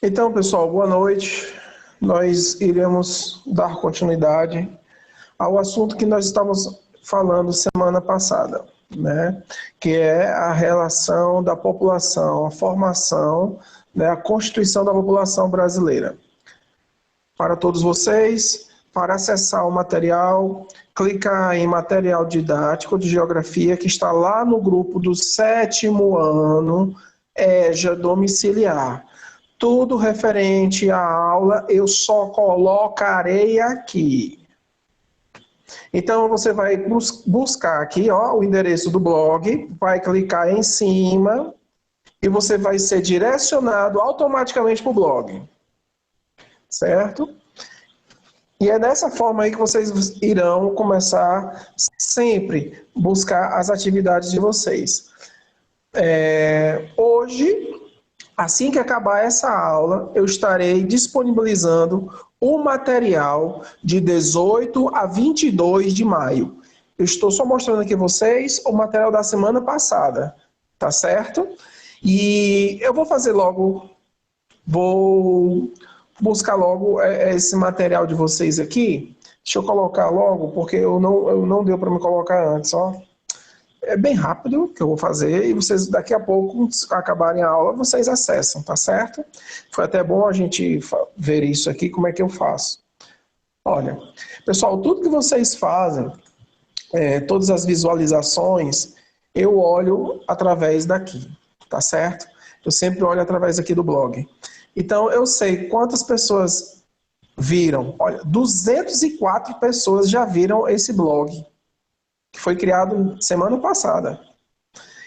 Então, pessoal, boa noite. Nós iremos dar continuidade ao assunto que nós estávamos falando semana passada, né? Que é a relação da população, a formação, né? A constituição da população brasileira. Para todos vocês, para acessar o material, clicar em material didático de geografia que está lá no grupo do 7º ano, EJA domiciliar. Tudo referente à aula, eu só colocarei aqui. Então, você vai buscar aqui, ó, o endereço do blog, vai clicar em cima e você vai ser direcionado automaticamente para o blog. Certo? E é dessa forma aí que vocês irão começar sempre buscar as atividades de vocês. Hoje, assim que acabar essa aula, eu estarei disponibilizando o material de 18 a 22 de maio. Eu estou só mostrando aqui a vocês o material da semana passada, tá certo? E eu vou fazer logo, vou buscar logo esse material de vocês aqui. Deixa eu colocar logo, porque eu não deu para me colocar antes, ó. É bem rápido que eu vou fazer e vocês daqui a pouco, acabarem a aula, vocês acessam, tá certo? Foi até bom a gente ver isso aqui, como é que eu faço. Olha, pessoal, tudo que vocês fazem, todas as visualizações, eu olho através daqui, tá certo? Eu sempre olho através aqui do blog. Então, eu sei quantas pessoas viram. Olha, 204 pessoas já viram esse blog, que foi criado semana passada.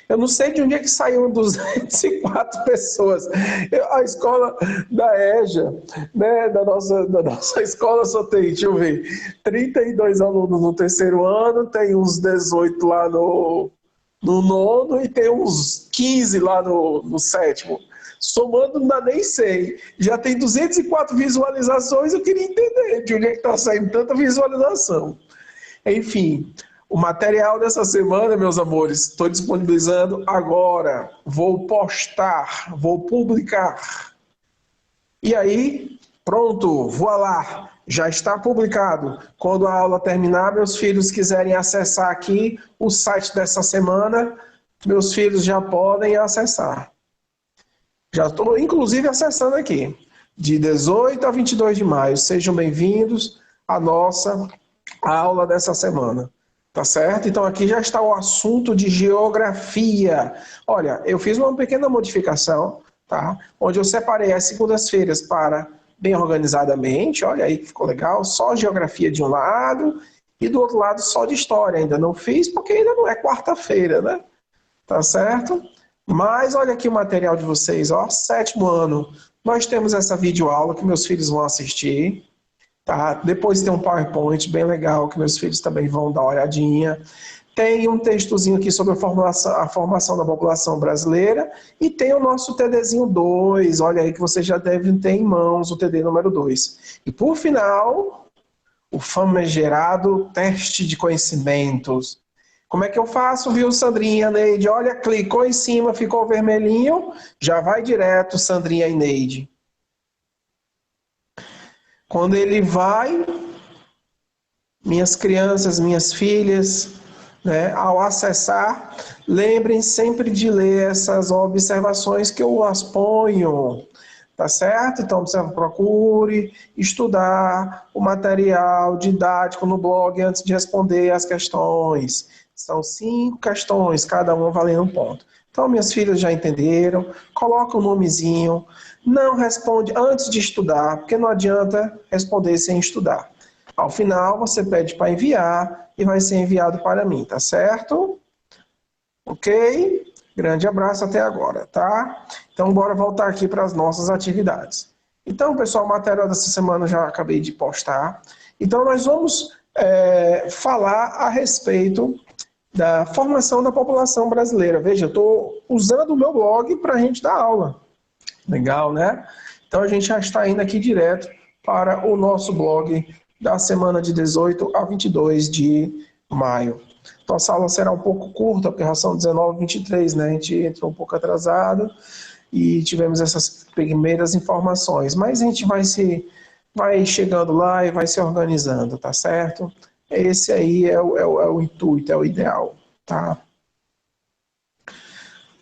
Eu não sei de onde é que saíram 204 pessoas. A escola da EJA, né, da nossa escola só tem, deixa eu ver, 32 alunos no 3º ano, tem uns 18 lá no 9º e tem uns 15 lá no 7º. Somando, não dá nem sei. Já tem 204 visualizações, eu queria entender de onde é que está saindo tanta visualização. Enfim, o material dessa semana, meus amores, estou disponibilizando agora. Vou postar, vou publicar. E aí, pronto, voilá, já está publicado. Quando a aula terminar, meus filhos quiserem acessar aqui o site dessa semana, meus filhos já podem acessar. Já estou, inclusive, acessando aqui, de 18 a 22 de maio. Sejam bem-vindos à nossa aula dessa semana. Tá certo? Então aqui já está o assunto de geografia. Olha, eu fiz uma pequena modificação, tá? Onde eu separei as segundas-feiras para bem organizadamente. Olha aí que ficou legal. Só geografia de um lado e do outro lado só de história. Ainda não fiz porque ainda não é quarta-feira, né? Tá certo? Mas olha aqui o material de vocês, ó. 7º ano. Nós temos essa videoaula que meus filhos vão assistir. Tá? Depois tem um PowerPoint bem legal que meus filhos também vão dar uma olhadinha. Tem um textozinho aqui sobre a formação da população brasileira e tem o nosso TDzinho 2, olha aí que vocês já devem ter em mãos o TD número 2. E por final, o famigerado teste de conhecimentos. Como é que eu faço, viu, Sandrinha, Neide? Olha, clicou em cima, ficou vermelhinho, já vai direto, Sandrinha e Neide. Quando ele vai, minhas crianças, minhas filhas, né, ao acessar, lembrem sempre de ler essas observações que eu as ponho, tá certo? Então, procure estudar o material didático no blog antes de responder as questões. São 5 questões, cada uma valendo um ponto. Então, minhas filhas já entenderam, coloca o nomezinho, não responde antes de estudar, porque não adianta responder sem estudar. Ao final, você pede para enviar e vai ser enviado para mim, tá certo? Ok? Grande abraço até agora, tá? Então, bora voltar aqui para as nossas atividades. Então, pessoal, o material dessa semana eu já acabei de postar. Então, nós vamos falar a respeito da formação da população brasileira. Veja, eu estou usando o meu blog para a gente dar aula. Legal, né? Então, a gente já está indo aqui direto para o nosso blog da semana de 18 a 22 de maio. Nossa aula será um pouco curta, porque já são 19h23, né? A gente entrou um pouco atrasado. e tivemos essas primeiras informações. Mas a gente vai chegando lá e vai se organizando, tá certo? Esse aí é o intuito, é o ideal, tá?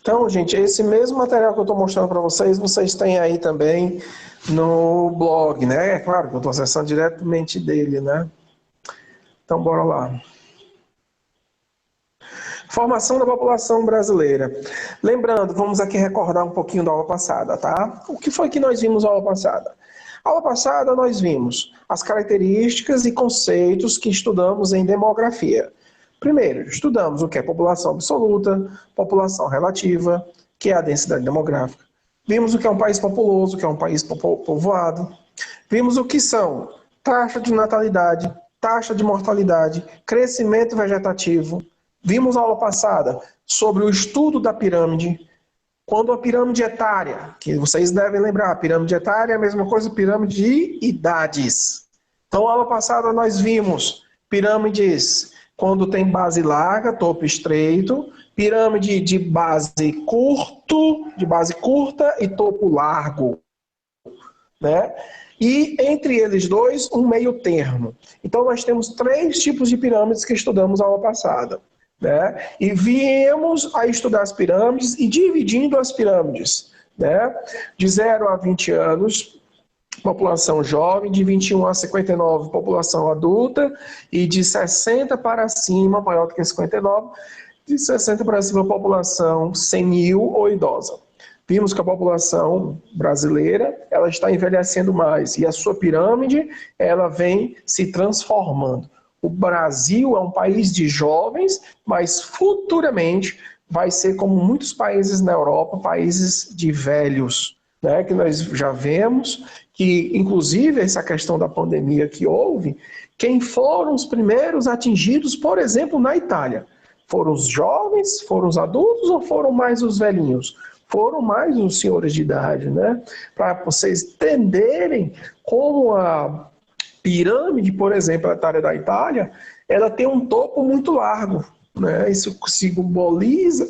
Então, gente, esse mesmo material que eu estou mostrando para vocês, vocês têm aí também no blog, né? É claro que eu estou acessando diretamente dele, né? Então, bora lá. Formação da população brasileira. Lembrando, vamos aqui recordar um pouquinho da aula passada, tá? O que foi que nós vimos na aula passada? Aula passada nós vimos as características e conceitos que estudamos em demografia. Primeiro, estudamos o que é população absoluta, população relativa, que é a densidade demográfica. Vimos o que é um país populoso, o que é um país povoado. Vimos o que são taxa de natalidade, taxa de mortalidade, crescimento vegetativo. Vimos na aula passada sobre o estudo da pirâmide, quando a pirâmide etária, que vocês devem lembrar, a pirâmide etária é a mesma coisa que a pirâmide de idades. Então, na aula passada nós vimos pirâmides quando tem base larga, topo estreito, pirâmide de base curta e topo largo, né? E entre eles dois, um meio termo. Então, nós temos 3 tipos de pirâmides que estudamos na aula passada, né? E viemos a estudar as pirâmides e dividindo as pirâmides, né? De 0 a 20 anos, população jovem, de 21 a 59, população adulta, e de 60 para cima, maior do que 59, de 60 para cima, população senil ou idosa. Vimos que a população brasileira ela está envelhecendo mais e a sua pirâmide ela vem se transformando. O Brasil é um país de jovens, mas futuramente vai ser como muitos países na Europa, países de velhos, né? Que nós já vemos que, inclusive, essa questão da pandemia que houve, quem foram os primeiros atingidos, por exemplo, na Itália? Foram os jovens, foram os adultos ou foram mais os velhinhos? Foram mais os senhores de idade, né? Para vocês entenderem como a pirâmide, por exemplo, a etária da Itália, ela tem um topo muito largo, né? Isso simboliza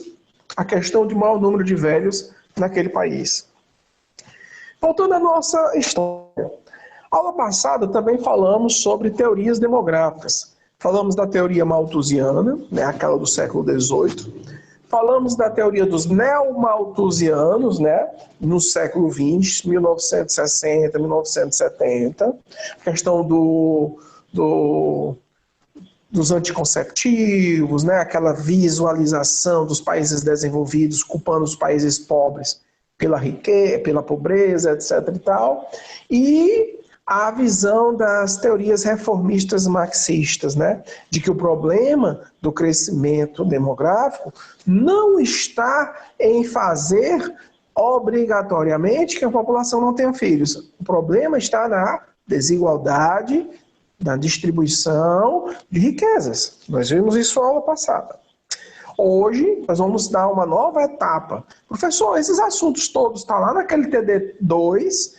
a questão de maior número de velhos naquele país. Voltando à nossa história. Aula passada também falamos sobre teorias demográficas. Falamos da teoria malthusiana, né, aquela do século XVIII. Falamos da teoria dos neomalthusianos, né, no século XX, 1960, 1970. A questão dos anticonceptivos, né, aquela visualização dos países desenvolvidos culpando os países pobres pela riqueza, pela pobreza, etc. e tal. E a visão das teorias reformistas marxistas, né? De que o problema do crescimento demográfico não está em fazer obrigatoriamente que a população não tenha filhos. O problema está na desigualdade, na distribuição de riquezas. Nós vimos isso na aula passada. Hoje, nós vamos dar uma nova etapa. Professor, esses assuntos todos estão lá naquele TD2,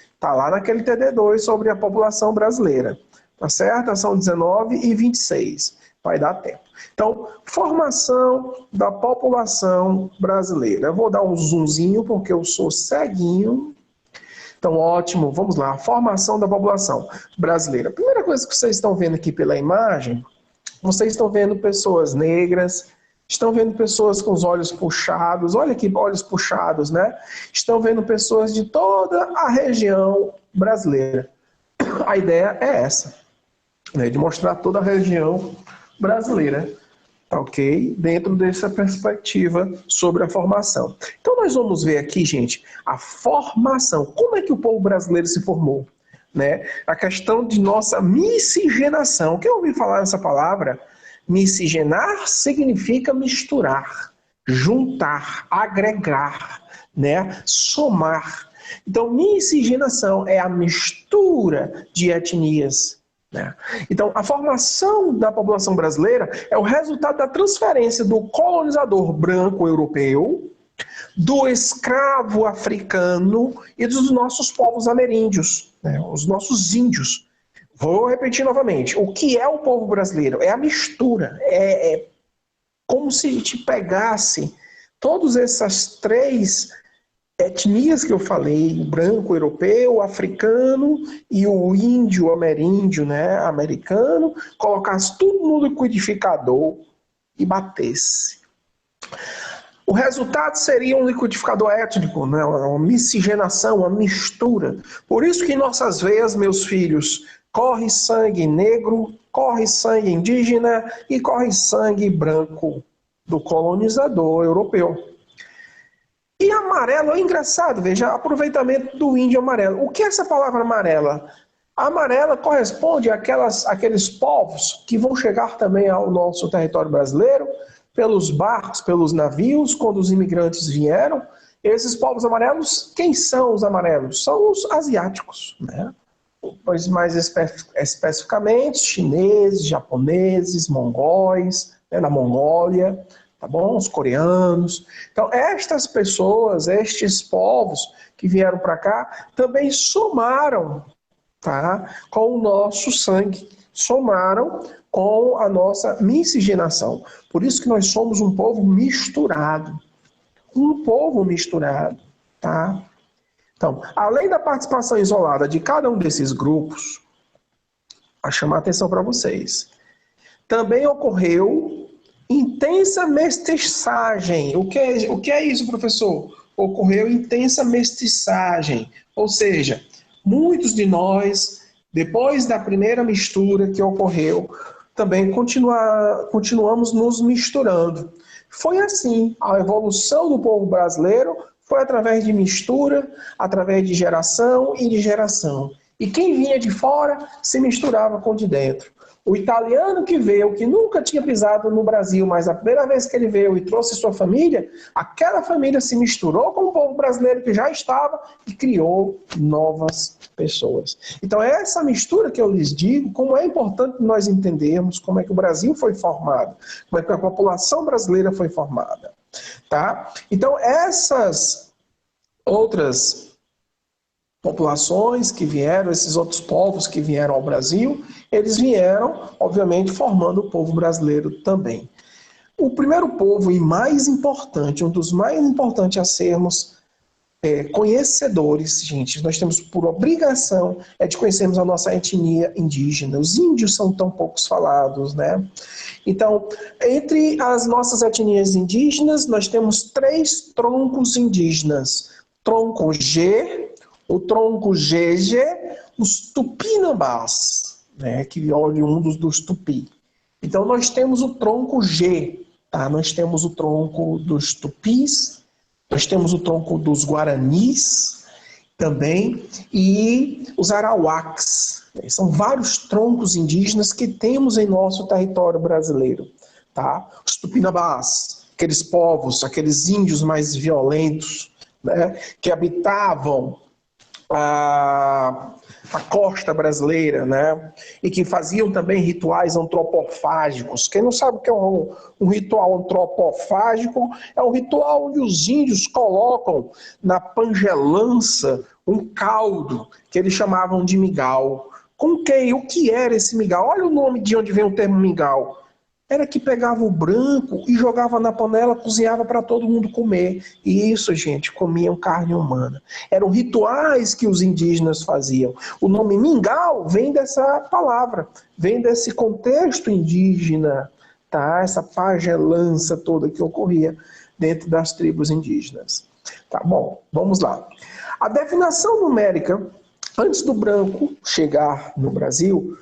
sobre a população brasileira. Tá certo? São 19 e 26. Vai dar tempo. Então, formação da população brasileira. Eu vou dar um zoomzinho porque eu sou ceguinho. Então, ótimo. Vamos lá. Formação da população brasileira. A primeira coisa que vocês estão vendo aqui pela imagem, vocês estão vendo pessoas negras, estão vendo pessoas com os olhos puxados, olha aqui, olhos puxados, né? Estão vendo pessoas de toda a região brasileira. A ideia é essa, né? De mostrar toda a região brasileira, ok? Dentro dessa perspectiva sobre a formação. Então nós vamos ver aqui, gente, a formação. Como é que o povo brasileiro se formou? Né? A questão de nossa miscigenação. Quem ouviu falar essa palavra? Miscigenar significa misturar, juntar, agregar, né? Somar. Então, miscigenação é a mistura de etnias, né? Então, a formação da população brasileira é o resultado da transferência do colonizador branco europeu, do escravo africano e dos nossos povos ameríndios, né? Os nossos índios. Vou repetir novamente. O que é o povo brasileiro? É a mistura. É como se te pegasse todas essas 3 etnias que eu falei, o branco europeu, o africano e o índio ameríndio, né, americano, colocasse tudo no liquidificador e batesse. O resultado seria um liquidificador étnico, né, uma miscigenação, uma mistura. Por isso que em nossas veias, meus filhos, corre sangue negro, corre sangue indígena e corre sangue branco do colonizador europeu. E amarelo é engraçado, veja, aproveitamento do índio amarelo. O que é essa palavra amarela? A amarela corresponde àqueles povos que vão chegar também ao nosso território brasileiro, pelos barcos, pelos navios, quando os imigrantes vieram. Esses povos amarelos, quem são os amarelos? São os asiáticos, né? Pois mais especificamente, chineses, japoneses, mongóis, né, na Mongólia, tá bom? Os coreanos. Então, estas pessoas, estes povos que vieram para cá, também somaram, tá, com o nosso sangue, somaram com a nossa miscigenação. Por isso que nós somos um povo misturado. Um povo misturado, tá? Então, além da participação isolada de cada um desses grupos, a chamar a atenção para vocês, também ocorreu intensa mestiçagem. O que é isso, professor? Ocorreu intensa mestiçagem, ou seja, muitos de nós, depois da primeira mistura que ocorreu, também continuamos nos misturando. Foi assim, a evolução do povo brasileiro foi através de mistura, através de geração e de geração. E quem vinha de fora se misturava com o de dentro. O italiano que veio, que nunca tinha pisado no Brasil, mas a primeira vez que ele veio e trouxe sua família, aquela família se misturou com o povo brasileiro que já estava e criou novas pessoas. Então é essa mistura que eu lhes digo, como é importante nós entendermos como é que o Brasil foi formado, como é que a população brasileira foi formada. Tá? Então essas outras populações que vieram, esses outros povos que vieram ao Brasil, eles vieram, obviamente, formando o povo brasileiro também. O primeiro povo e mais importante, um dos mais importantes a sermos conhecedores, gente, nós temos por obrigação de conhecermos a nossa etnia indígena. Os índios são tão poucos falados, né? Então, entre as nossas etnias indígenas, nós temos 3 troncos indígenas. Tronco G, o tronco GG, os tupinambás, né, que oriundos dos tupi. Então nós temos o tronco G, tá? Nós temos o tronco dos tupis, nós temos o tronco dos guaranis também e os arauacas. São vários troncos indígenas que temos em nosso território brasileiro, tá? Os tupinambás, aqueles povos, aqueles índios mais violentos, né, que habitavam a costa brasileira, né? E que faziam também rituais antropofágicos. Quem não sabe o que é um ritual antropofágico, é um ritual onde os índios colocam na pangelança um caldo que eles chamavam de mingau. Com quem? O que era esse mingau? Olha o nome de onde vem o termo mingau. Era que pegava o branco e jogava na panela, cozinhava para todo mundo comer. E isso, gente, comiam carne humana. Eram rituais que os indígenas faziam. O nome mingau vem dessa palavra, vem desse contexto indígena, tá? Essa pagelança toda que ocorria dentro das tribos indígenas. Tá bom, vamos lá. A definição numérica, antes do branco chegar no Brasil,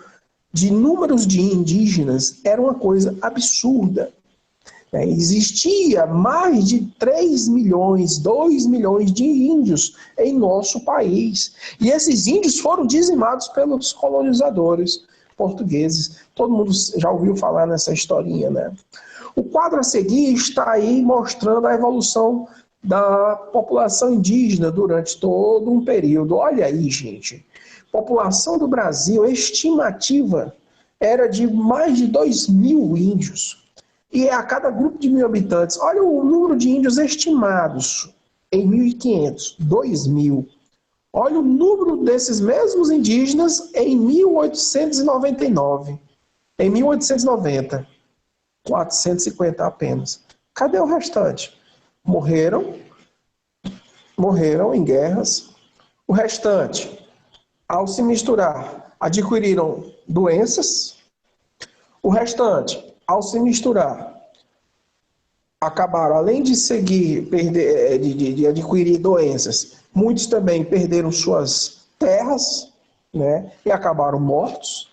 de números de indígenas era uma coisa absurda. Existia mais de 3 milhões, 2 milhões de índios em nosso país. E esses índios foram dizimados pelos colonizadores portugueses. Todo mundo já ouviu falar nessa historinha, né? O quadro a seguir está aí mostrando a evolução da população indígena durante todo um período. Olha aí, gente. População do Brasil, estimativa, era de mais de 2.000 índios. E a cada grupo de 1.000 habitantes, olha o número de índios estimados em 1.500, 2.000. Olha o número desses mesmos indígenas em 1899. Em 1890, 450 apenas. Cadê o restante? Morreram, morreram em guerras. O restante, ao se misturar, adquiriram doenças. O restante, ao se misturar, acabaram, além de de adquirir doenças, muitos também perderam suas terras, né, e acabaram mortos.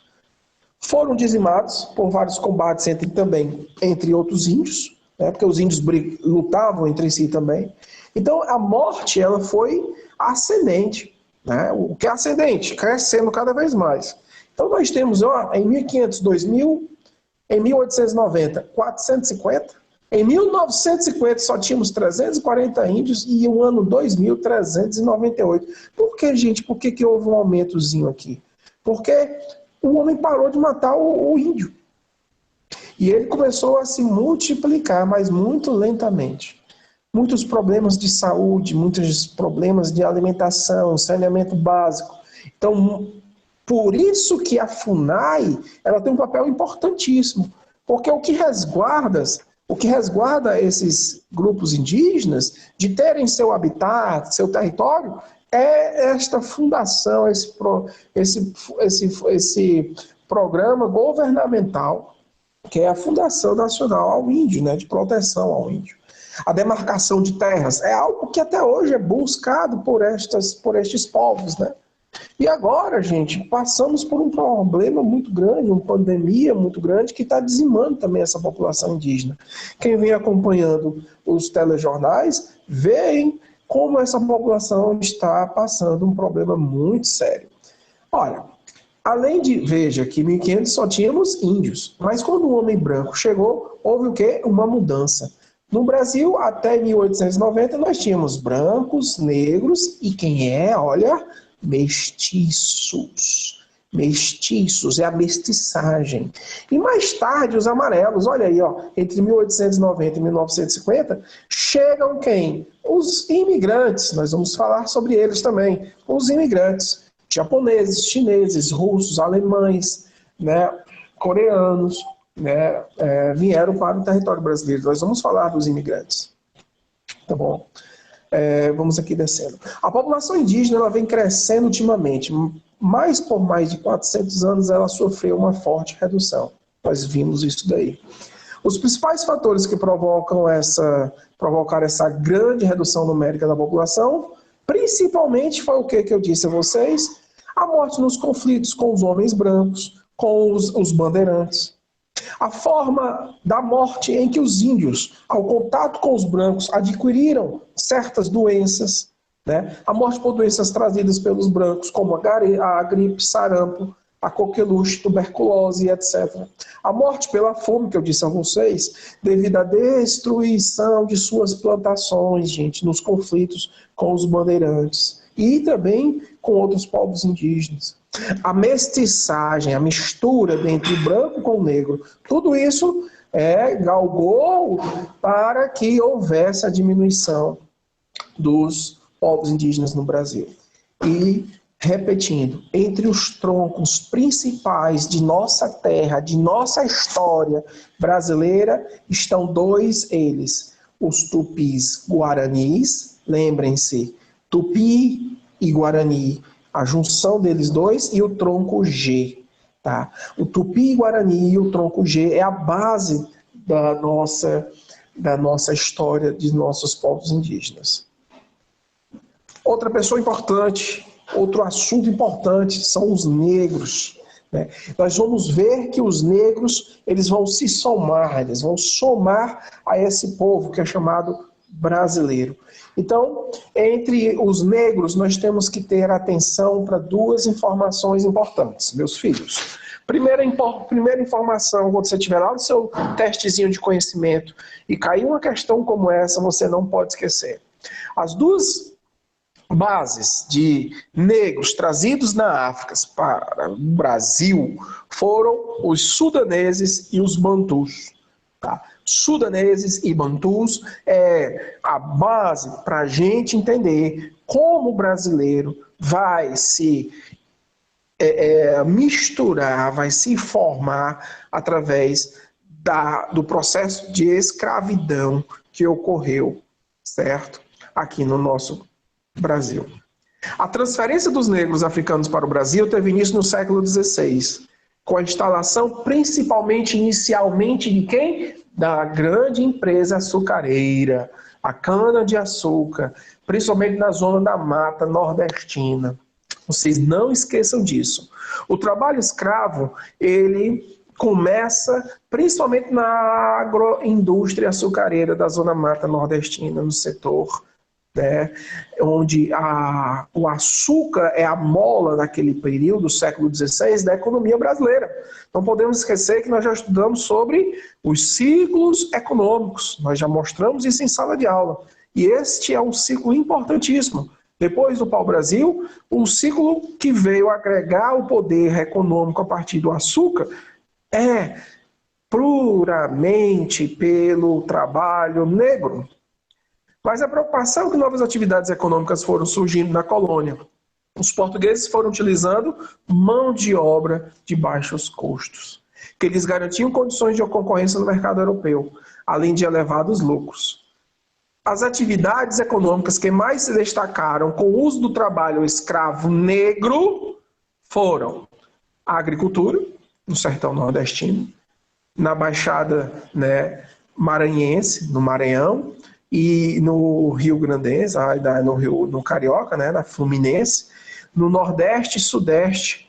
Foram dizimados por vários combates entre outros índios, né, porque os índios lutavam entre si também. Então, a morte ela foi ascendente, né, o que é ascendente, crescendo cada vez mais. Então, nós temos em 1500, 2000, em 1890, 450. Em 1950 só tínhamos 340 índios e no ano 2000, 398. Por que, gente? Por que houve um aumentozinho aqui? Porque o homem parou de matar o índio. E ele começou a se multiplicar, mas muito lentamente. Muitos problemas de saúde, muitos problemas de alimentação, saneamento básico. Então, por isso que a FUNAI ela tem um papel importantíssimo, porque o que resguarda esses grupos indígenas de terem seu habitat, seu território, é esta fundação, esse programa governamental, que é a Fundação Nacional ao Índio, né, de proteção ao índio. A demarcação de terras é algo que até hoje é buscado por estes povos, né? E agora, gente, passamos por um problema muito grande, uma pandemia muito grande que está dizimando também essa população indígena. Quem vem acompanhando os telejornais vê como essa população está passando um problema muito sério. Olha, veja que em 1500 só tínhamos índios, mas quando o homem branco chegou, houve o quê? Uma mudança. No Brasil, até 1890, nós tínhamos brancos, negros e quem é, olha, mestiços. Mestiços, é a mestiçagem. E mais tarde, os amarelos, olha aí, ó, entre 1890 e 1950, chegam quem? Os imigrantes, nós vamos falar sobre eles também, os imigrantes, japoneses, chineses, russos, alemães, né, coreanos, né, vieram para o território brasileiro. Nós vamos falar dos imigrantes, tá bom? Vamos aqui descendo. A população indígena ela vem crescendo ultimamente, mas por mais de 400 anos ela sofreu uma forte redução. Nós vimos isso daí. Os principais fatores que provocaram essa grande redução numérica da população, principalmente foi o que eu disse a vocês, a morte nos conflitos com os homens brancos, com os bandeirantes. A forma da morte em que os índios, ao contato com os brancos, adquiriram certas doenças, né? A morte por doenças trazidas pelos brancos, como a gripe, sarampo, a coqueluche, tuberculose, etc. A morte pela fome, que eu disse a vocês, devido à destruição de suas plantações, gente, nos conflitos com os bandeirantes. E também com outros povos indígenas. A mestiçagem, a mistura entre branco com negro, tudo isso galgou para que houvesse a diminuição dos povos indígenas no Brasil. E, repetindo, entre os troncos principais de nossa terra, de nossa história brasileira, estão dois eles, os tupis guaranis, lembrem-se, Tupi e Guarani, a junção deles dois, e o tronco G. Tá? O Tupi e Guarani e o tronco G é a base da nossa história de nossos povos indígenas. Outra pessoa importante, outro assunto importante são os negros. Né? Nós vamos ver que os negros eles vão se somar, eles vão somar a esse povo que é chamado brasileiro. Então, entre os negros, nós temos que ter atenção para duas informações importantes, meus filhos. Primeira informação, quando você estiver lá no seu testezinho de conhecimento e cair uma questão como essa, você não pode esquecer. As duas bases de negros trazidos na África para o Brasil foram os sudaneses e os bantus. Tá? Sudaneses e bantus é a base para a gente entender como o brasileiro vai se misturar, vai se formar através do processo de escravidão que ocorreu, certo? Aqui no nosso Brasil. A transferência dos negros africanos para o Brasil teve início no século XVI, com a instalação principalmente inicialmente de quem? Da grande empresa açucareira, a cana-de-açúcar, principalmente na zona da mata nordestina. Vocês não esqueçam disso. O trabalho escravo, ele começa principalmente na agroindústria açucareira da zona mata nordestina, no setor, né, onde o açúcar é a mola naquele período, do século XVI, da economia brasileira. Não podemos esquecer que nós já estudamos sobre os ciclos econômicos, nós já mostramos isso em sala de aula. E este é um ciclo importantíssimo. Depois do pau-brasil, um ciclo que veio agregar o poder econômico a partir do açúcar é puramente pelo trabalho negro. Mas a preocupação é que novas atividades econômicas foram surgindo na colônia. Os portugueses foram utilizando mão de obra de baixos custos, que eles garantiam condições de concorrência no mercado europeu, além de elevados lucros. As atividades econômicas que mais se destacaram com o uso do trabalho escravo negro foram a agricultura, no sertão nordestino, na Baixada, né, maranhense, no Maranhão, e no Rio Grandense, no Carioca, né, na Fluminense, no Nordeste e Sudeste,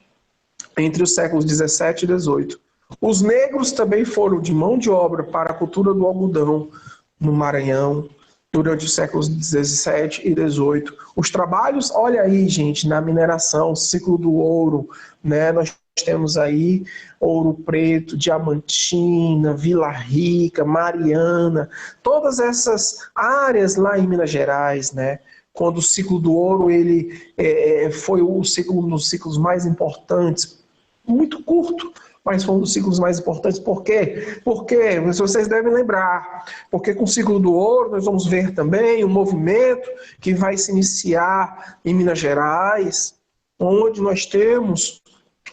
entre os séculos 17 e 18. Os negros também foram de mão de obra para a cultura do algodão no Maranhão, durante os séculos 17 e 18. Os trabalhos, olha aí, gente, na mineração, ciclo do ouro, né, nós temos aí Ouro Preto, Diamantina, Vila Rica, Mariana, todas essas áreas lá em Minas Gerais, né? Quando o ciclo do ouro ele foi um dos ciclos mais importantes, muito curto, mas foi um dos ciclos mais importantes. Por quê? Porque, vocês devem lembrar, porque com o ciclo do ouro nós vamos ver também um movimento que vai se iniciar em Minas Gerais, onde nós temos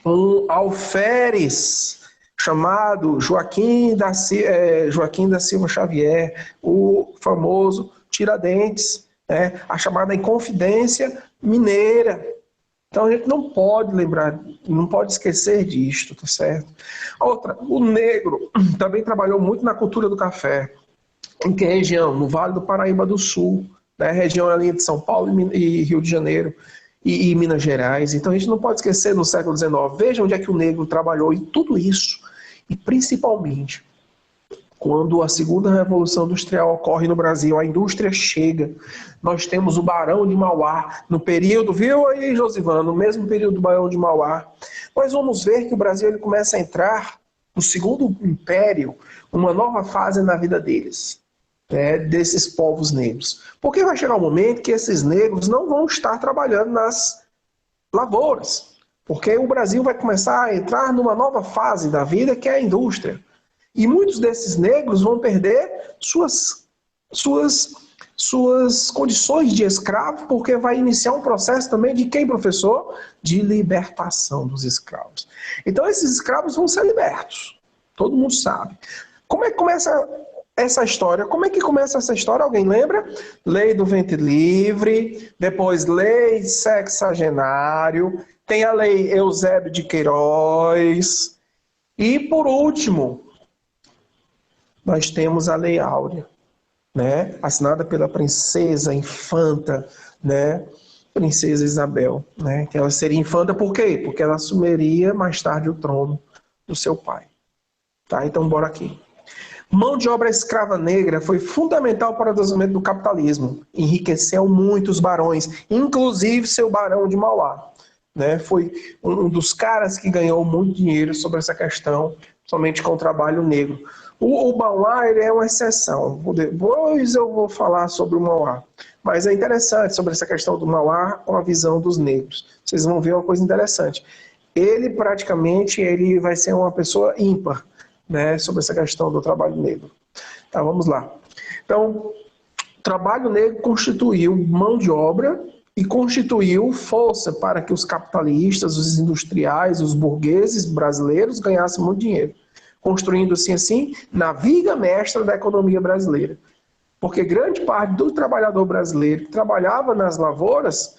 um alferes chamado Joaquim da Silva Xavier, o famoso Tiradentes, né? A chamada Inconfidência Mineira. Então a gente não pode lembrar, não pode esquecer disto, tá certo? Outra, o negro também trabalhou muito na cultura do café. Em que região? No Vale do Paraíba do Sul, né? Região ali de São Paulo e Rio de Janeiro. E Minas Gerais. Então a gente não pode esquecer no século XIX. Veja onde é que o negro trabalhou em tudo isso. E principalmente quando a segunda revolução industrial ocorre no Brasil, a indústria chega. Nós temos o Barão de Mauá no período, viu aí, Josivano, no mesmo período do Barão de Mauá. Nós vamos ver que o Brasil ele começa a entrar no segundo império, uma nova fase na vida deles. Desses povos negros. Porque vai chegar um momento que esses negros não vão estar trabalhando nas lavouras. Porque o Brasil vai começar a entrar numa nova fase da vida, que é a indústria. E muitos desses negros vão perder suas condições de escravo, porque vai iniciar um processo também de quem, professor? De libertação dos escravos. Então esses escravos vão ser libertos. Todo mundo sabe. Como é que começa essa história? Como é que começa essa história? Alguém lembra? Lei do ventre livre, depois lei sexagenário, tem a lei Eusébio de Queiroz e, por último, nós temos a Lei Áurea, né? Assinada pela princesa infanta, né? Princesa Isabel, né? Que ela seria infanta por quê? Porque ela assumiria mais tarde o trono do seu pai. Tá? Então, bora aqui. Mão de obra escrava negra foi fundamental para o desenvolvimento do capitalismo. Enriqueceu muito os barões, inclusive seu Barão de Mauá. Né? Foi um dos caras que ganhou muito dinheiro sobre essa questão, somente com o trabalho negro. O Mauá ele é uma exceção. Depois eu vou falar sobre o Mauá. Mas é interessante sobre essa questão do Mauá com a visão dos negros. Vocês vão ver uma coisa interessante. Ele praticamente vai ser uma pessoa ímpar, né, sobre essa questão do trabalho negro. Tá, vamos lá. Então, o trabalho negro constituiu mão de obra e constituiu força para que os capitalistas, os industriais, os burgueses brasileiros ganhassem muito dinheiro, construindo assim na viga mestra da economia brasileira. porque grande parte do trabalhador brasileiro que trabalhava nas lavouras,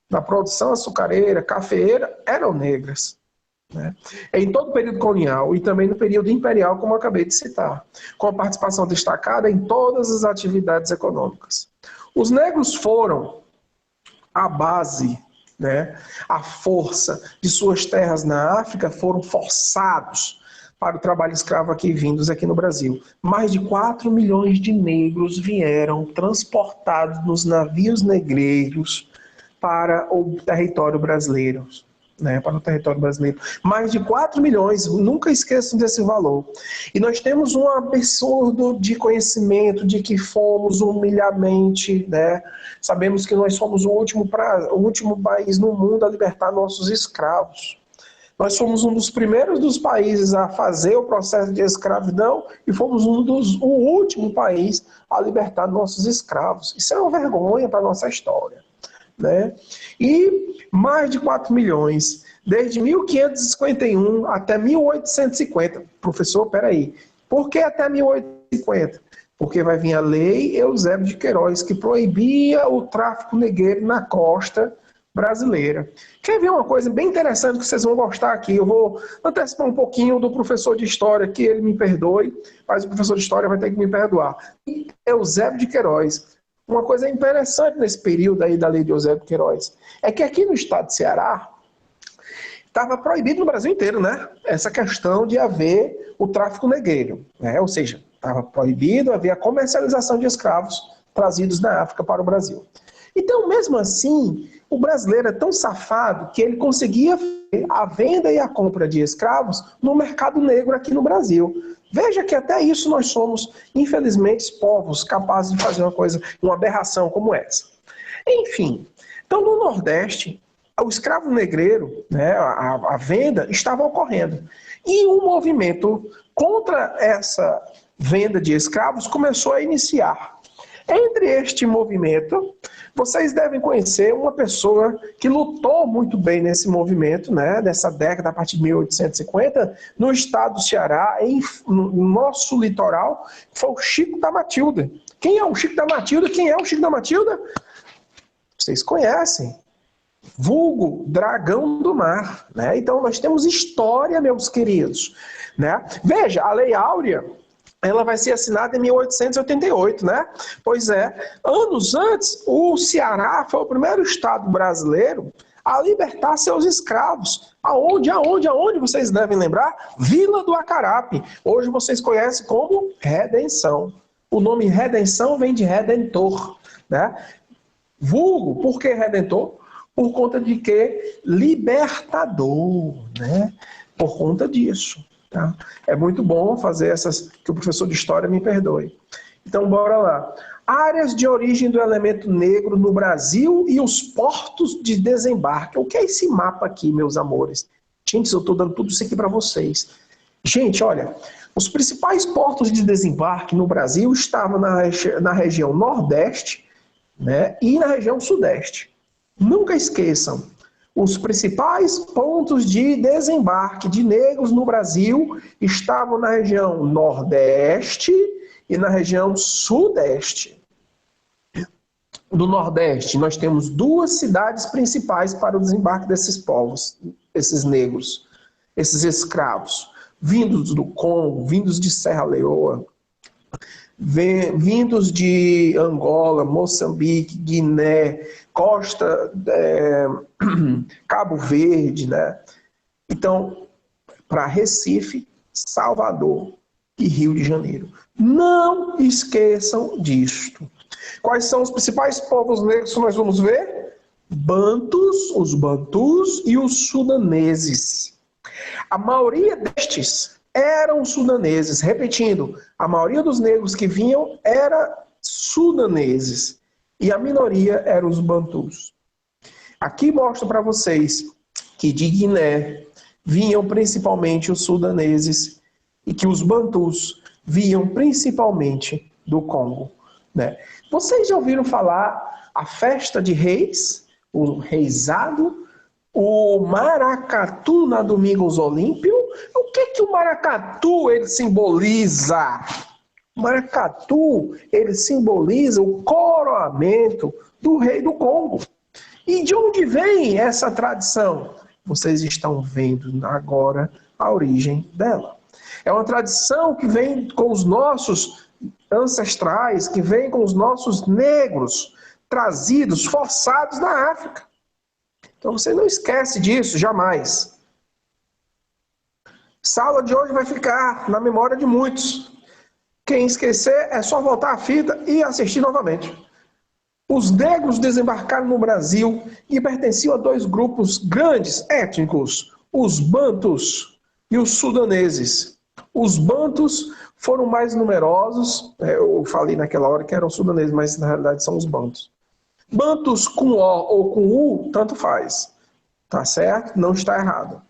na produção açucareira, cafeeira, eram negras. Né? Em todo o período colonial e também no período imperial, como eu acabei de citar, com a participação destacada em todas as atividades econômicas. Os negros foram a base, né, a força de suas terras na África, foram forçados para o trabalho escravo vindos aqui no Brasil. Mais de 4 milhões de negros vieram transportados nos navios negreiros para o território brasileiro. Para o território brasileiro. Mais de 4 milhões, nunca esqueçam desse valor. E nós temos um absurdo de conhecimento de que fomos humilhamente, né? Sabemos que nós somos o último país no mundo a libertar nossos escravos. Nós fomos um dos primeiros dos países a fazer o processo de escravidão e fomos o último país a libertar nossos escravos. Isso é uma vergonha para a nossa história. Né? E mais de 4 milhões, desde 1551 até 1850. Professor, peraí, por que até 1850? Porque vai vir a lei Eusébio de Queiroz, que proibia o tráfico negreiro na costa brasileira. Quer ver uma coisa bem interessante que vocês vão gostar aqui? Eu vou antecipar um pouquinho do professor de História, que ele me perdoe, mas o professor de História vai ter que me perdoar. Eusébio de Queiroz. Uma coisa interessante nesse período aí da lei de Eusébio de Queiroz é que aqui no estado de Ceará estava proibido no Brasil inteiro, né? Essa questão de haver o tráfico negreiro, né? Ou seja, estava proibido haver a comercialização de escravos trazidos da África para o Brasil. Então, mesmo assim, o brasileiro é tão safado que ele conseguia fazer a venda e a compra de escravos no mercado negro aqui no Brasil. Veja que até isso nós somos, infelizmente, povos capazes de fazer uma aberração como essa. Enfim, então no Nordeste, o escravo negreiro, né, a venda estava ocorrendo. E um movimento contra essa venda de escravos começou a iniciar. Entre este movimento, vocês devem conhecer uma pessoa que lutou muito bem nesse movimento, né, nessa década, a partir de 1850, no estado do Ceará, no nosso litoral, foi o Chico da Matilda. Quem é o Chico da Matilda? Quem é o Chico da Matilda? Vocês conhecem. Vulgo Dragão do Mar. Né? Então, nós temos história, meus queridos. Né? Veja, a Lei Áurea, ela vai ser assinada em 1888, né? Pois é, anos antes, o Ceará foi o primeiro estado brasileiro a libertar seus escravos. Aonde vocês devem lembrar? Vila do Acarape. Hoje vocês conhecem como Redenção. O nome Redenção vem de Redentor, né? Vulgo, por que Redentor? Por conta de que libertador, né? Por conta disso. Tá? É muito bom fazer essas, que o professor de História me perdoe. Então, bora lá. Áreas de origem do elemento negro no Brasil e os portos de desembarque. O que é esse mapa aqui, meus amores? Gente, eu estou dando tudo isso aqui para vocês. Gente, olha, os principais portos de desembarque no Brasil estavam na região Nordeste, né, e na região Sudeste. Nunca esqueçam. Os principais pontos de desembarque de negros no Brasil estavam na região Nordeste e na região Sudeste. Do Nordeste, nós temos 2 cidades principais para o desembarque desses povos, esses negros, esses escravos, vindos do Congo, vindos de Serra Leoa, vindos de Angola, Moçambique, Guiné, Cabo Verde, né? Então, para Recife, Salvador e Rio de Janeiro. Não esqueçam disto. Quais são os principais povos negros que nós vamos ver? Bantus, os Bantus e os sudaneses. A maioria destes eram sudaneses. Repetindo, a maioria dos negros que vinham era sudaneses. E a minoria eram os Bantus. Aqui mostro para vocês que de Guiné vinham principalmente os sudaneses e que os Bantus vinham principalmente do Congo. Né? Vocês já ouviram falar a festa de reis, o reisado, o maracatu na Domingos Olímpio? O que o maracatu ele simboliza? Maracatu, ele simboliza o coroamento do rei do Congo. E de onde vem essa tradição? Vocês estão vendo agora a origem dela. É uma tradição que vem com os nossos ancestrais, que vem com os nossos negros, trazidos, forçados da África. Então você não esquece disso, jamais. Essa aula de hoje vai ficar na memória de muitos. Quem esquecer é só voltar a fita e assistir novamente. Os negros desembarcaram no Brasil e pertenciam a dois grupos grandes étnicos, os bantus e os sudaneses. Os bantus foram mais numerosos, eu falei naquela hora que eram sudaneses, mas na realidade são os bantus. Bantus com O ou com U, tanto faz, tá certo? Não está errado.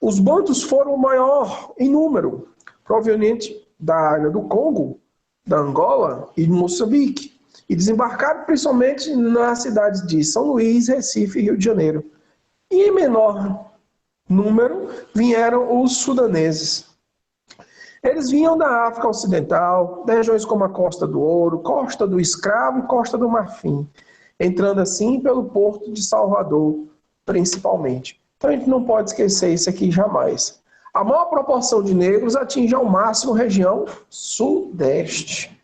Os bantus foram o maior em número, proveniente da área do Congo, da Angola e de Moçambique, e desembarcaram principalmente nas cidades de São Luís, Recife e Rio de Janeiro. E em menor número vieram os sudaneses. Eles vinham da África Ocidental, de regiões como a Costa do Ouro, Costa do Escravo e Costa do Marfim, entrando assim pelo Porto de Salvador, principalmente. Então a gente não pode esquecer isso aqui jamais. A maior proporção de negros atinge ao máximo a região sudeste.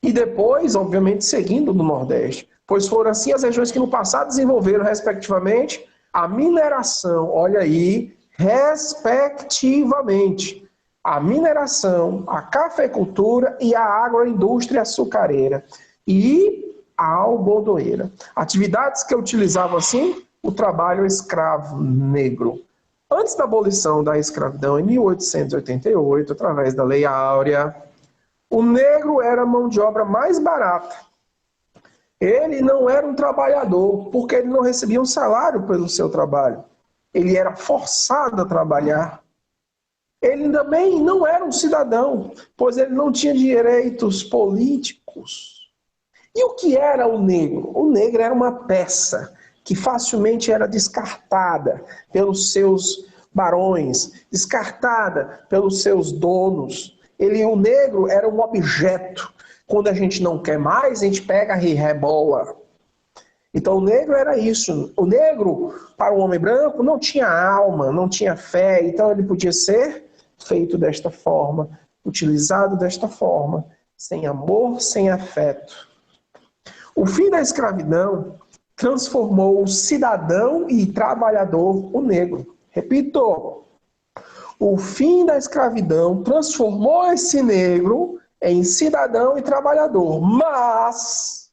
E depois, obviamente, seguindo do nordeste. Pois foram assim as regiões que no passado desenvolveram, respectivamente, a mineração, olha aí, respectivamente, a mineração, a cafeicultura e a agroindústria açucareira e a algodoeira. Atividades que utilizavam, assim, o trabalho escravo negro. Antes da abolição da escravidão, em 1888, através da Lei Áurea, o negro era a mão de obra mais barata. Ele não era um trabalhador, porque ele não recebia um salário pelo seu trabalho. Ele era forçado a trabalhar. Ele também não era um cidadão, pois ele não tinha direitos políticos. E o que era o negro? O negro era uma peça que facilmente era descartada pelos seus barões, descartada pelos seus donos. O negro era um objeto. Quando a gente não quer mais, a gente pega e rebola. Então o negro era isso. O negro, para o homem branco, não tinha alma, não tinha fé, então ele podia ser feito desta forma, utilizado desta forma, sem amor, sem afeto. O fim da escravidão transformou o cidadão e trabalhador, o negro. Repito, o fim da escravidão transformou esse negro em cidadão e trabalhador. Mas,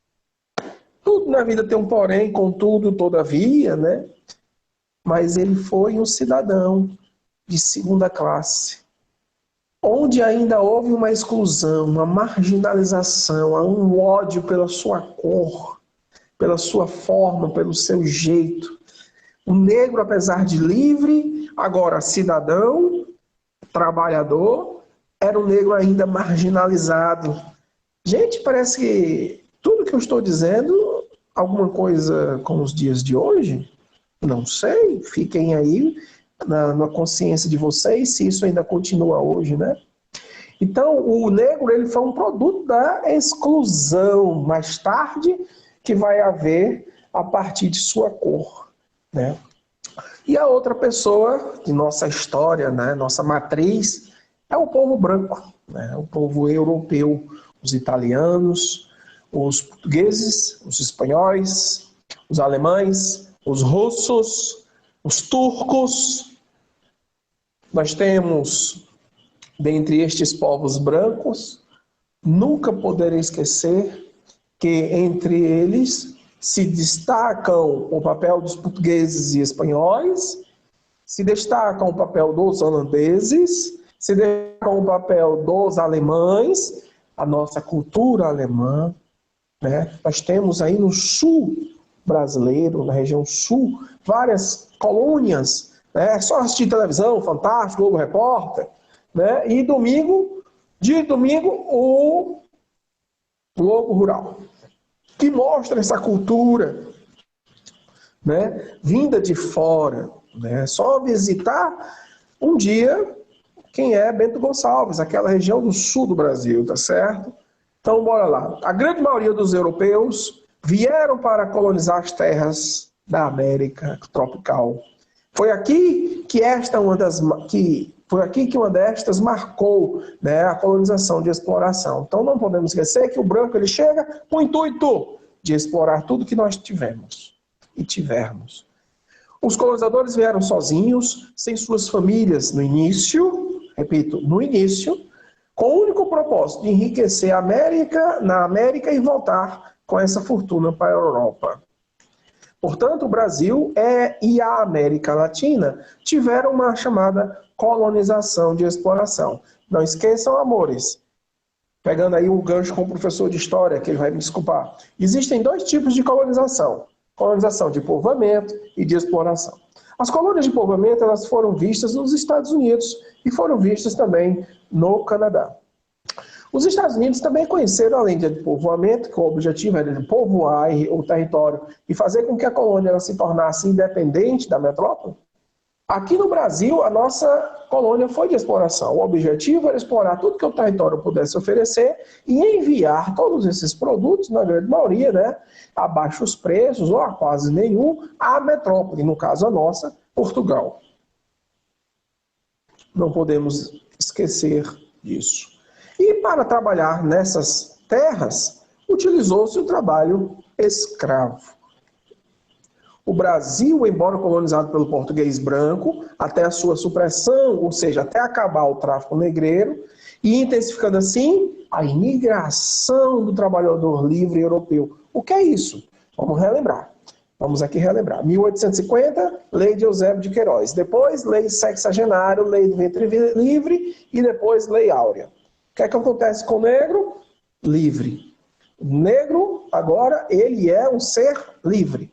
tudo na vida tem um porém, contudo, todavia, né? Mas ele foi um cidadão de segunda classe, onde ainda houve uma exclusão, uma marginalização, um ódio pela sua cor, pela sua forma, pelo seu jeito. O negro, apesar de livre, agora cidadão, trabalhador, era um negro ainda marginalizado. Gente, parece que tudo que eu estou dizendo, alguma coisa com os dias de hoje? Não sei, fiquem aí na consciência de vocês, se isso ainda continua hoje, né? Então, o negro ele foi um produto da exclusão, mais tarde, que vai haver a partir de sua cor, né? E a outra pessoa de nossa história, né, nossa matriz, é o povo branco, né, o povo europeu, os italianos, os portugueses, os espanhóis, os alemães, os russos, os turcos. Nós temos, dentre estes povos brancos, nunca poderei esquecer que entre eles se destacam o papel dos portugueses e espanhóis, se destacam o papel dos holandeses, se destacam o papel dos alemães, a nossa cultura alemã, né? Nós temos aí no sul brasileiro, na região sul, várias colônias, né? Só assistir televisão, Fantástico, Globo Repórter, né? E domingo, o Globo Rural, que mostra essa cultura, né, vinda de fora, né, só visitar um dia quem é Bento Gonçalves, aquela região do sul do Brasil, tá certo? Então, bora lá. A grande maioria dos europeus vieram para colonizar as terras da América tropical. Foi aqui que uma destas marcou, né, a colonização de exploração. Então não podemos esquecer que o branco ele chega com o intuito de explorar tudo que nós tivemos e tivermos. Os colonizadores vieram sozinhos, sem suas famílias no início, repito, no início, com o único propósito de enriquecer na América e voltar com essa fortuna para a Europa. Portanto, o Brasil e a América Latina tiveram uma chamada colonização de exploração. Não esqueçam, amores, pegando aí o gancho com o professor de história, que ele vai me desculpar, existem dois tipos de colonização: colonização de povoamento e de exploração. As colônias de povoamento elas foram vistas nos Estados Unidos e foram vistas também no Canadá. Os Estados Unidos também conheceram, além de povoamento, que o objetivo era de povoar o território e fazer com que a colônia ela se tornasse independente da metrópole. Aqui no Brasil, a nossa colônia foi de exploração. O objetivo era explorar tudo que o território pudesse oferecer e enviar todos esses produtos, na grande maioria, né, a baixos preços ou a quase nenhum, à metrópole, no caso a nossa, Portugal. Não podemos esquecer disso. E para trabalhar nessas terras, utilizou-se o trabalho escravo. O Brasil, embora colonizado pelo português branco, até a sua supressão, ou seja, até acabar o tráfico negreiro, e intensificando assim a imigração do trabalhador livre europeu. O que é isso? Vamos relembrar. Vamos aqui relembrar. 1850, Lei de Eusébio de Queiroz. Depois, Lei Sexagenário, Lei do Ventre Livre e depois Lei Áurea. O que é que acontece com o negro? Livre. O negro, agora, ele é um ser livre.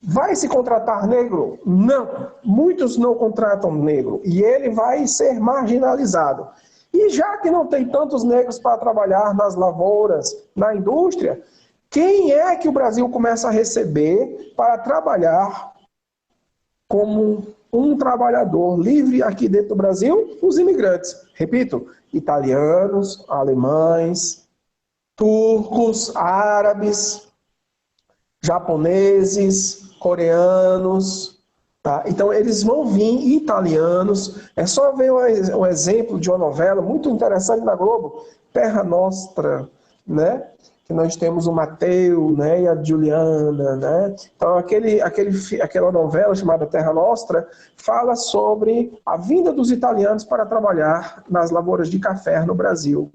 Vai se contratar negro? Não. Muitos não contratam negro. E ele vai ser marginalizado. E já que não tem tantos negros para trabalhar nas lavouras, na indústria, quem é que o Brasil começa a receber para trabalhar como um trabalhador livre aqui dentro do Brasil? Os imigrantes. Repito, italianos, alemães, turcos, árabes, japoneses, coreanos. Tá? Então, eles vão vir italianos. É só ver um exemplo de uma novela muito interessante na Globo, Terra Nostra, né? Que nós temos o Mateu, né, e a Juliana, né? Então, aquela novela chamada Terra Nostra fala sobre a vinda dos italianos para trabalhar nas lavouras de café no Brasil.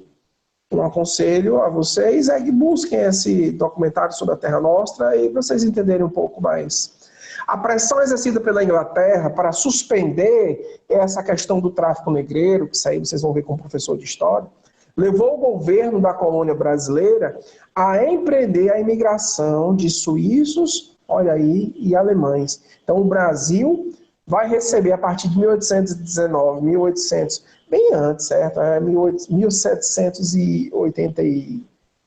Um aconselho a vocês é que busquem esse documentário sobre a Terra Nostra e vocês entenderem um pouco mais. A pressão exercida pela Inglaterra para suspender essa questão do tráfico negreiro, que isso aí vocês vão ver com o professor de história, levou o governo da colônia brasileira a empreender a imigração de suíços, olha aí, e alemães. Então o Brasil vai receber a partir de 1819, 1800, bem antes, certo?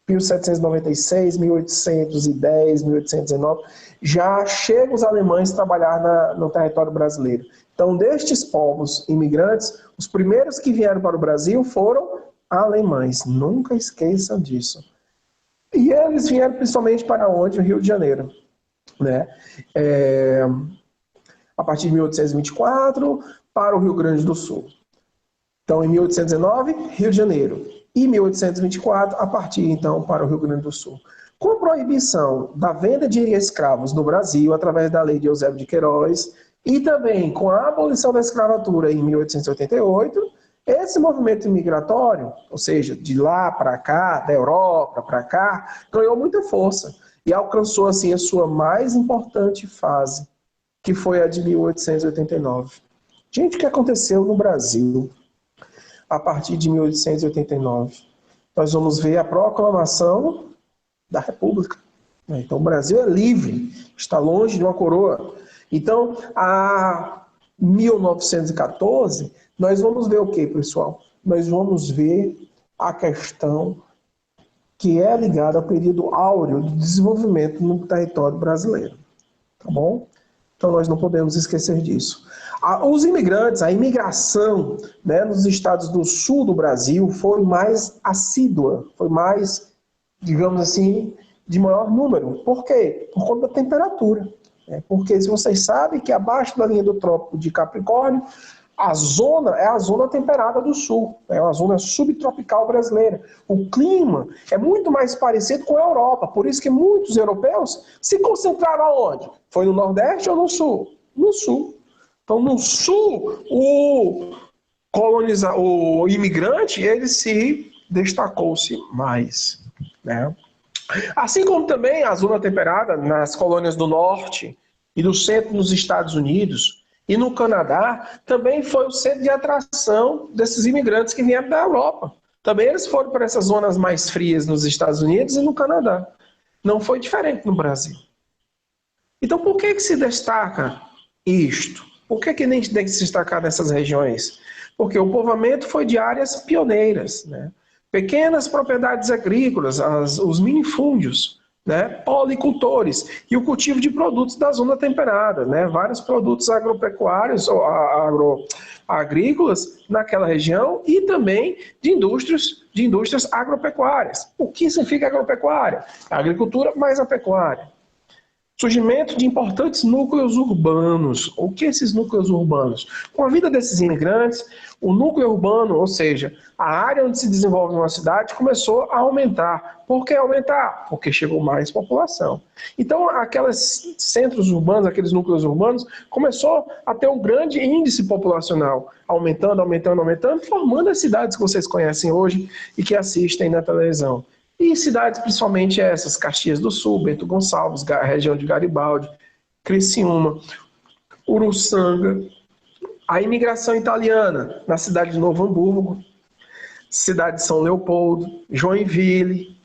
1796, 1810, 1819, já chegam os alemães trabalhar no território brasileiro. Então, destes povos imigrantes, os primeiros que vieram para o Brasil foram alemães. Nunca esqueçam disso. E eles vieram principalmente para onde? O Rio de Janeiro. Né? A partir de 1824, para o Rio Grande do Sul. Então, em 1819, Rio de Janeiro. E 1824, a partir, então, para o Rio Grande do Sul. Com a proibição da venda de escravos no Brasil, através da Lei de Eusébio de Queiroz, e também com a abolição da escravatura em 1888, esse movimento migratório, ou seja, de lá para cá, da Europa para cá, ganhou muita força e alcançou, assim, a sua mais importante fase, que foi a de 1889. Gente, o que aconteceu no Brasil a partir de 1889? Nós vamos ver a proclamação da República. Então, o Brasil é livre, está longe de uma coroa. Então, a 1914, nós vamos ver o que, pessoal? Nós vamos ver a questão que é ligada ao período áureo de desenvolvimento no território brasileiro. Tá bom? Então nós não podemos esquecer disso. Os imigrantes, a imigração, né, nos estados do sul do Brasil foi mais assídua, foi mais, digamos assim, de maior número. Por quê? Por conta da temperatura. Porque se vocês sabem que abaixo da linha do Trópico de Capricórnio, a zona é a zona temperada do sul, é uma zona subtropical brasileira. O clima é muito mais parecido com a Europa, por isso que muitos europeus se concentraram aonde? Foi no Nordeste ou no Sul? No Sul. Então, no Sul, o imigrante, ele se destacou-se mais, né? Assim como também a zona temperada nas colônias do Norte e do Centro nos Estados Unidos, e no Canadá, também foi o centro de atração desses imigrantes que vieram da Europa. Também eles foram para essas zonas mais frias nos Estados Unidos e no Canadá. Não foi diferente no Brasil. Então, por que se destaca isto? Por que nem tem que se destacar nessas regiões? Porque o povoamento foi de áreas pioneiras, né? Pequenas propriedades agrícolas, os minifúndios, né, policultores e o cultivo de produtos da zona temperada, né, vários produtos agropecuários ou agrícolas naquela região e também de indústrias agropecuárias. O que significa agropecuária? A agricultura mais a pecuária. Surgimento de importantes núcleos urbanos. O que esses núcleos urbanos? Com a vida desses imigrantes, o núcleo urbano, ou seja, a área onde se desenvolve uma cidade, começou a aumentar. Por que aumentar? Porque chegou mais população. Então, aqueles centros urbanos, aqueles núcleos urbanos, começou a ter um grande índice populacional, aumentando, formando as cidades que vocês conhecem hoje e que assistem na televisão. E cidades principalmente essas, Caxias do Sul, Bento Gonçalves, região de Garibaldi, Criciúma, Uruçanga, a imigração italiana na cidade de Novo Hamburgo, cidade de São Leopoldo, Joinville,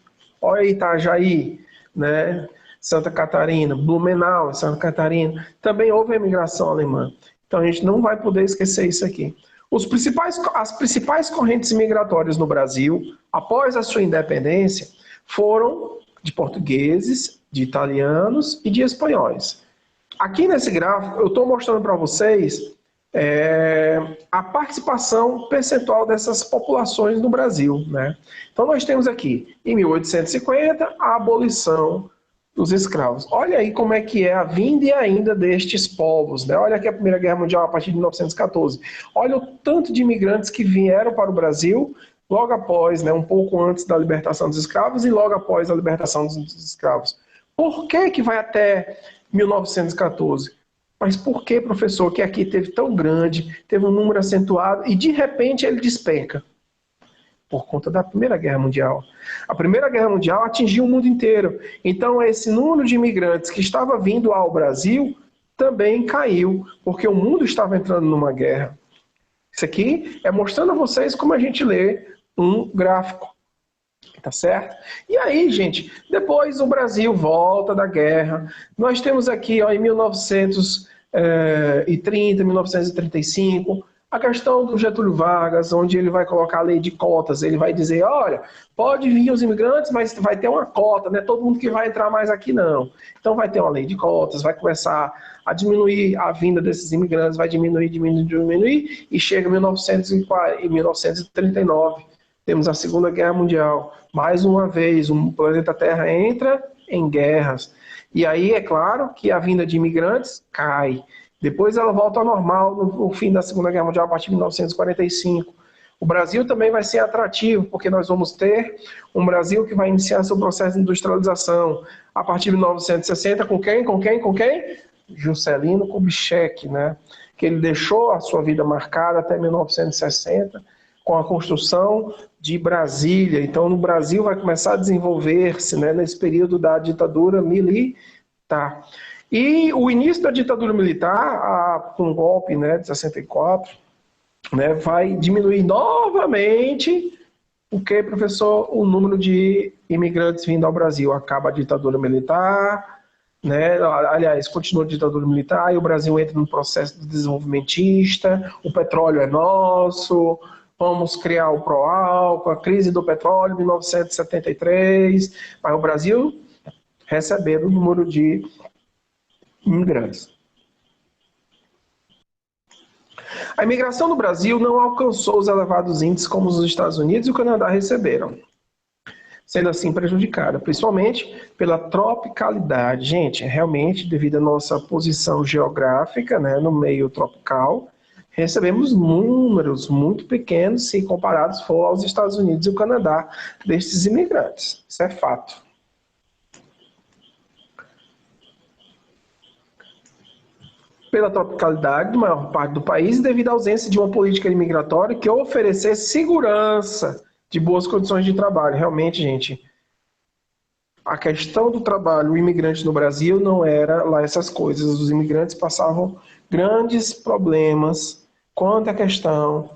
olha Itajaí, né? Santa Catarina, Blumenau, Santa Catarina, também houve a imigração alemã. Então a gente não vai poder esquecer isso aqui. As principais correntes migratórias no Brasil, após a sua independência, foram de portugueses, de italianos e de espanhóis. Aqui nesse gráfico, eu estou mostrando para vocês a participação percentual dessas populações no Brasil, né? Então nós temos aqui, em 1850, a abolição dos escravos. Olha aí como é que é a vinda e ainda destes povos, né? Olha aqui a Primeira Guerra Mundial a partir de 1914. Olha o tanto de imigrantes que vieram para o Brasil logo após, né, um pouco antes da libertação dos escravos e logo após a libertação dos escravos. Por que vai até 1914? Mas por que, professor, que aqui teve tão grande, teve um número acentuado e de repente ele despenca? Por conta da Primeira Guerra Mundial. A Primeira Guerra Mundial atingiu o mundo inteiro. Então, esse número de imigrantes que estava vindo ao Brasil também caiu, porque o mundo estava entrando numa guerra. Isso aqui é mostrando a vocês como a gente lê um gráfico. Tá certo? E aí, gente, depois o Brasil volta da guerra. Nós temos aqui, ó, em 1930, 1935, a questão do Getúlio Vargas, onde ele vai colocar a lei de cotas. Ele vai dizer, olha, pode vir os imigrantes, mas vai ter uma cota, né? Todo mundo que vai entrar mais aqui, não. Então vai ter uma lei de cotas, vai começar a diminuir a vinda desses imigrantes, vai diminuir, e chega em 1939. Temos a Segunda Guerra Mundial. Mais uma vez, o planeta Terra entra em guerras. E aí, é claro que a vinda de imigrantes cai. Depois ela volta ao normal no fim da Segunda Guerra Mundial, a partir de 1945. O Brasil também vai ser atrativo, porque nós vamos ter um Brasil que vai iniciar seu processo de industrialização. A partir de 1960, com quem? Juscelino Kubitschek, né? Que ele deixou a sua vida marcada até 1960, com a construção de Brasília. Então, no Brasil vai começar a desenvolver-se, né, nesse período da ditadura militar. E o início da ditadura militar, com o golpe, né, de 64, né, vai diminuir novamente o que, professor? O número de imigrantes vindo ao Brasil. Acaba a ditadura militar, né? Aliás, continua a ditadura militar e o Brasil entra no processo desenvolvimentista, o petróleo é nosso, vamos criar o Proálcool, a crise do petróleo, 1973, mas o Brasil recebendo o número de imigrantes. A imigração no Brasil não alcançou os elevados índices como os Estados Unidos e o Canadá receberam, sendo assim prejudicada, principalmente pela tropicalidade. Gente, realmente, devido à nossa posição geográfica, né, no meio tropical, recebemos números muito pequenos se comparados for aos Estados Unidos e o Canadá destes imigrantes. Isso é fato. Pela tropicalidade da maior parte do país, devido à ausência de uma política imigratória que oferecesse segurança de boas condições de trabalho. Realmente, gente, a questão do trabalho, o imigrante no Brasil não era lá essas coisas. Os imigrantes passavam grandes problemas quanto à questão,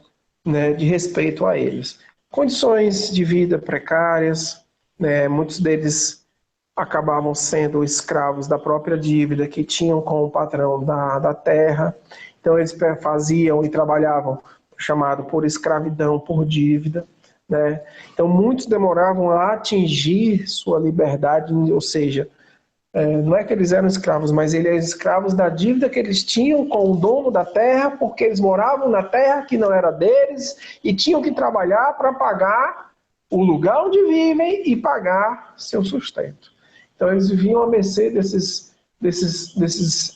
né, de respeito a eles. Condições de vida precárias, né, muitos deles acabavam sendo escravos da própria dívida que tinham com o patrão da terra. Então eles faziam e trabalhavam chamado por escravidão por dívida, né? Então muitos demoravam a atingir sua liberdade, ou seja, não é que eles eram escravos, mas eles eram escravos da dívida que eles tinham com o dono da terra, porque eles moravam na terra que não era deles e tinham que trabalhar para pagar o lugar onde vivem e pagar seu sustento. Então eles viviam à mercê desses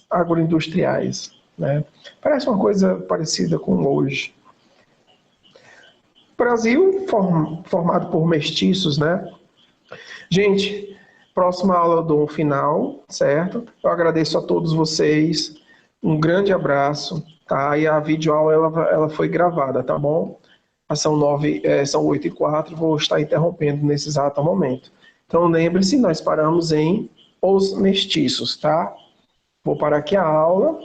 agroindustriais, né? Parece uma coisa parecida com hoje. Brasil, formado por mestiços, né? Gente, próxima aula eu dou um final, certo? Eu agradeço a todos vocês, um grande abraço, tá? E a videoaula ela foi gravada, tá bom? São 8h04, vou estar interrompendo nesse exato momento. Então lembre-se, nós paramos em Os Mestiços, tá? Vou parar aqui a aula.